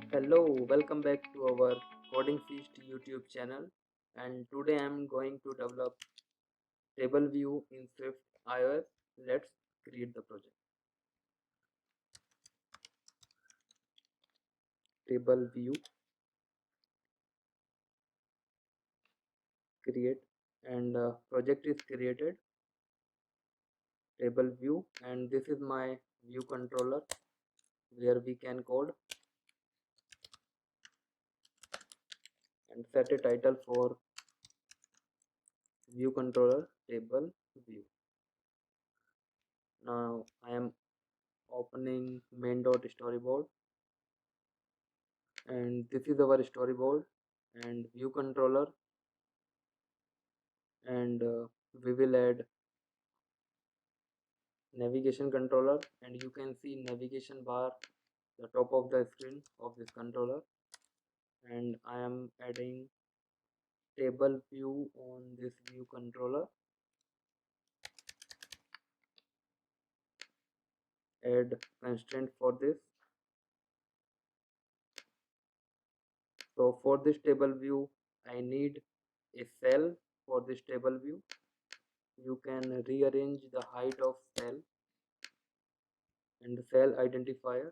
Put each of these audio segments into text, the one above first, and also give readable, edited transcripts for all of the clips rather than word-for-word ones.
Hello, welcome back to our Coding Feast YouTube channel, and today I am going to develop TableView in Swift iOS. Let's create the project. TableView, create, and project is created. TableView, and this is my view controller where we can code and set a title for view controller TableView. Now I am opening main.storyboard, and this is our storyboard and view controller, and we will add navigation controller, and you can see navigation bar the top of the screen of this controller, and I am adding table view on this view controller. Add constraint for this. So for this table view I need a cell. For this table view you can rearrange the height of cell and the cell identifier,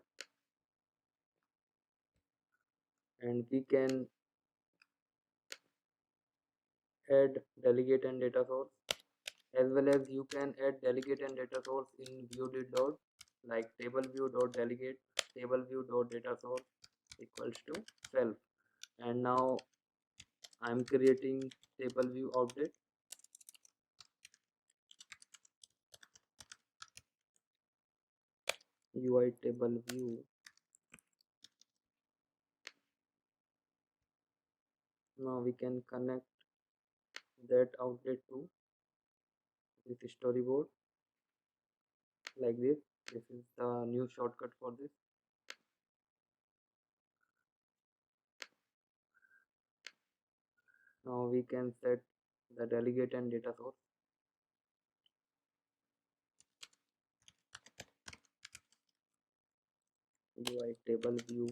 and we can add delegate and data source, as well as you can add delegate and data source in view.dot, like tableview.delegate tableview.data source equals to self. And now I'm creating table view object. UI table view. Now we can connect that outlet to this storyboard like this. This is the new shortcut for this. Now we can set the delegate and data source. UI table view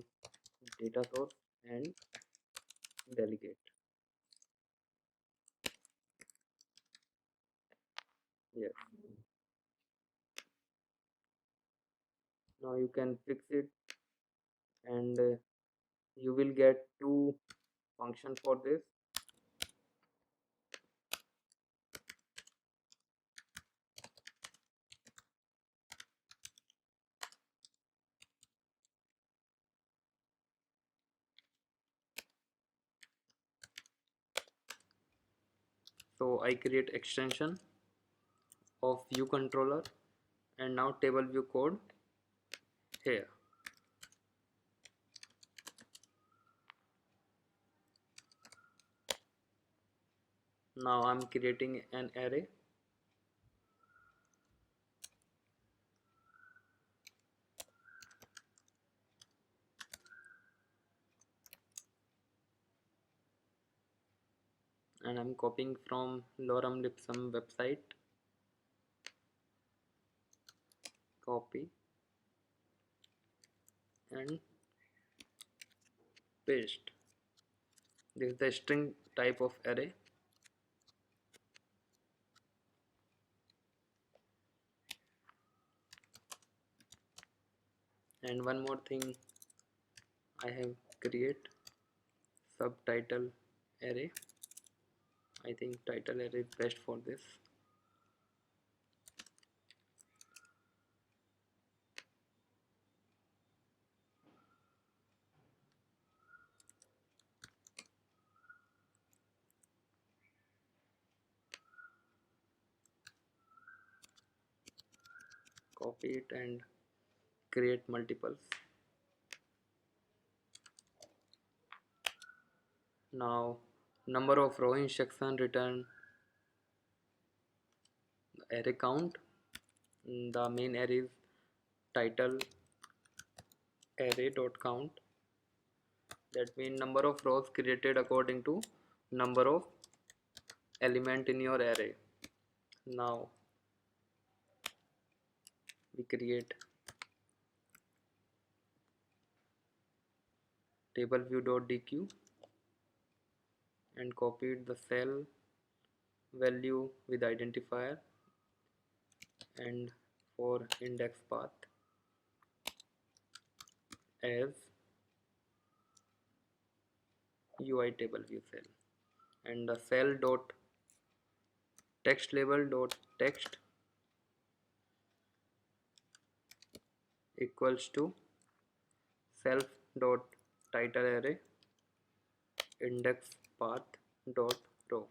data source and delegate. Yes. Now you can fix it, and you will get two functions for this. So I create extension of view controller, and now table view code here. Now I'm creating an array. And I'm copying from Lorem Ipsum website. Copy and paste. This is the string type of array. And one more thing, I have create subtitle array. I think title array is best for this. Copy it and create multiples. Now number of row instruction return array count. The main array is title array dot count. That means number of rows created according to number of element in your array. Now we create TableView.dq and copied the cell value with identifier, and for index path as UI TableView cell, and the cell dot text label dot text equals to self dot title array index path dot row.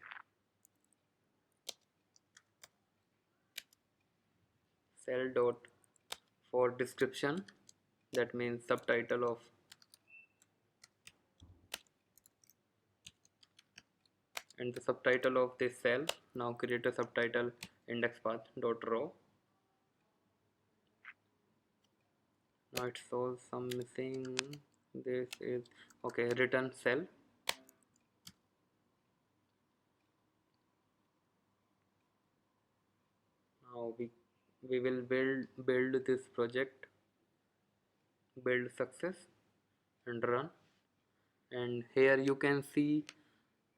Cell dot for description, that means subtitle of, and the subtitle of this cell. Now create a subtitle index path dot row. Now it shows some missing. This is okay. Return cell. Now we will build this project, build success, and run. And here you can see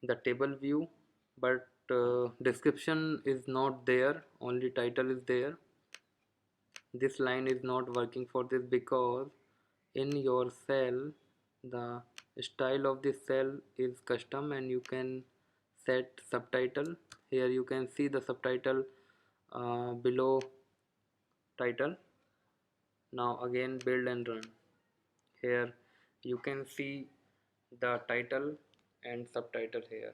the table view, but description is not there, only title is there. This line is not working for this because in your cell the style of this cell is custom, and you can set subtitle. Here you can see the subtitle below title. Now again build and run. Here you can see the title and subtitle here.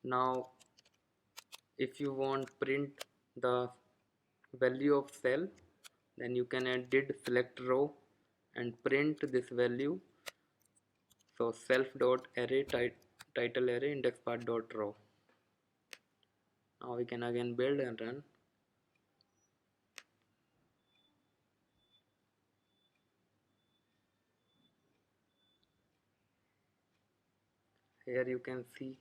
Now if you want print the value of cell, then you can add did select row and print this value. So self dot array title array index path dot row. Now we can again build and run. Here you can see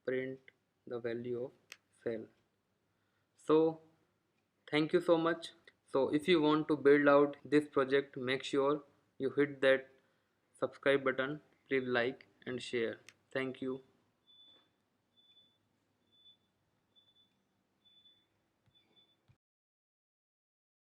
print the value of cell. So thank you so much. So if you want to build out this project, make sure you hit that subscribe button, please like and share. Thank you.